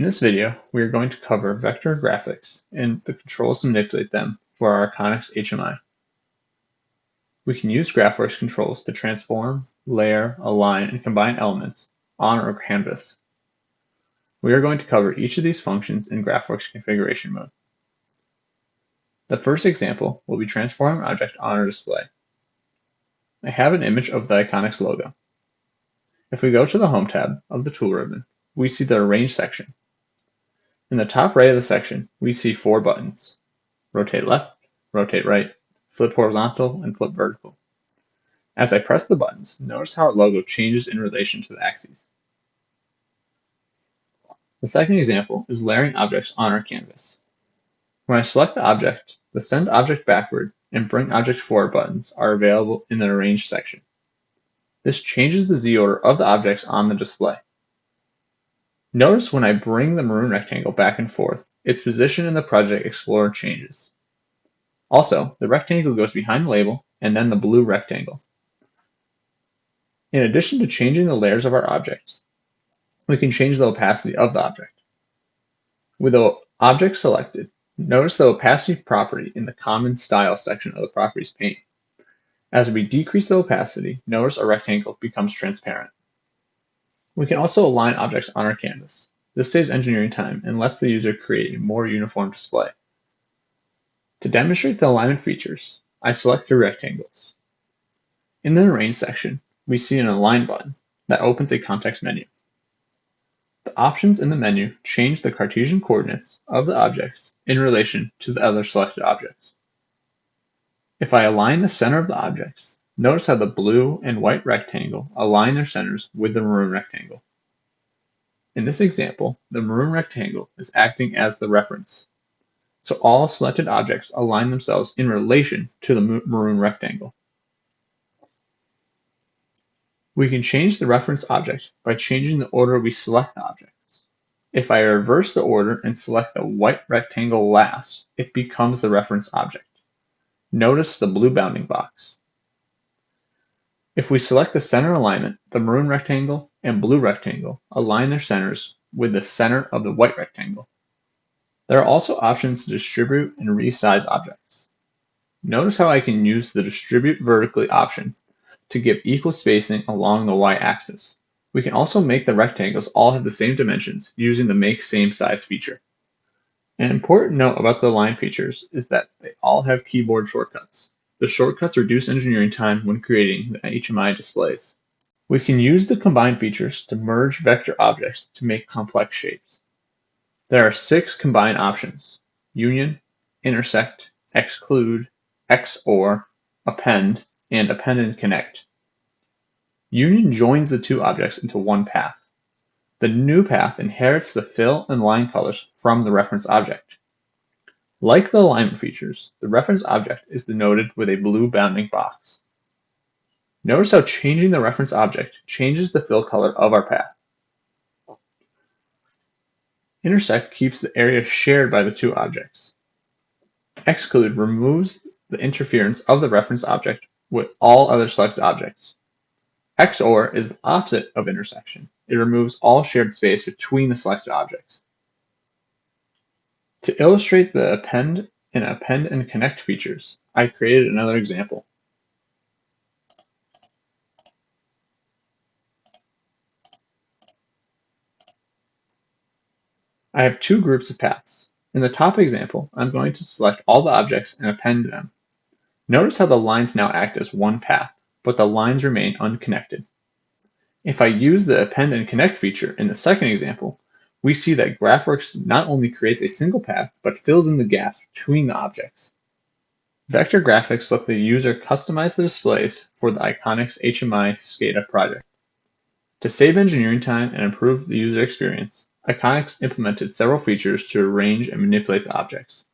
In this video, we are going to cover vector graphics and the controls to manipulate them for our Iconics HMI. We can use GraphWorx controls to transform, layer, align, and combine elements on our canvas. We are going to cover each of these functions in GraphWorx configuration mode. The first example will be transforming an object on our display. I have an image of the Iconics logo. If we go to the Home tab of the tool ribbon, we see the Arrange section. In the top right of the section, we see 4 buttons: rotate left, rotate right, flip horizontal, and flip vertical. As I press the buttons, notice how our logo changes in relation to the axes. The second example is layering objects on our canvas. When I select the object, the Send Object Backward and Bring Object Forward buttons are available in the Arrange section. This changes the Z order of the objects on the display. Notice when I bring the maroon rectangle back and forth, its position in the Project Explorer changes. Also, the rectangle goes behind the label and then the blue rectangle. In addition to changing the layers of our objects, we can change the opacity of the object. With the object selected, notice the opacity property in the Common Style section of the Properties pane. As we decrease the opacity, notice our rectangle becomes transparent. We can also align objects on our canvas. This saves engineering time and lets the user create a more uniform display. To demonstrate the alignment features, I select 3 rectangles. In the Arrange section, we see an Align button that opens a context menu. The options in the menu change the Cartesian coordinates of the objects in relation to the other selected objects. If I align the center of the objects, notice how the blue and white rectangle align their centers with the maroon rectangle. In this example, the maroon rectangle is acting as the reference, so all selected objects align themselves in relation to the maroon rectangle. We can change the reference object by changing the order we select the objects. If I reverse the order and select the white rectangle last, it becomes the reference object. Notice the blue bounding box. If we select the center alignment, the maroon rectangle and blue rectangle align their centers with the center of the white rectangle. There are also options to distribute and resize objects. Notice how I can use the Distribute Vertically option to give equal spacing along the y-axis. We can also make the rectangles all have the same dimensions using the Make Same Size feature. An important note about the align features is that they all have keyboard shortcuts. The shortcuts reduce engineering time when creating the HMI displays. We can use the combine features to merge vector objects to make complex shapes. There are 6 combine options: Union, Intersect, Exclude, XOR, Append, and Append and Connect. Union joins the 2 objects into one path. The new path inherits the fill and line colors from the reference object. Like the alignment features, the reference object is denoted with a blue bounding box. Notice how changing the reference object changes the fill color of our path. Intersect keeps the area shared by the 2 objects. Exclude removes the interference of the reference object with all other selected objects. XOR is the opposite of intersection. It removes all shared space between the selected objects. To illustrate the append and connect features, I created another example. I have 2 groups of paths. In the top example, I'm going to select all the objects and append them. Notice how the lines now act as one path, but the lines remain unconnected. If I use the Append and Connect feature in the second example, we see that GraphWorx not only creates a single path, but fills in the gaps between the objects. Vector graphics let the user customize the displays for the Iconics HMI SCADA project. To save engineering time and improve the user experience, Iconics implemented several features to arrange and manipulate the objects.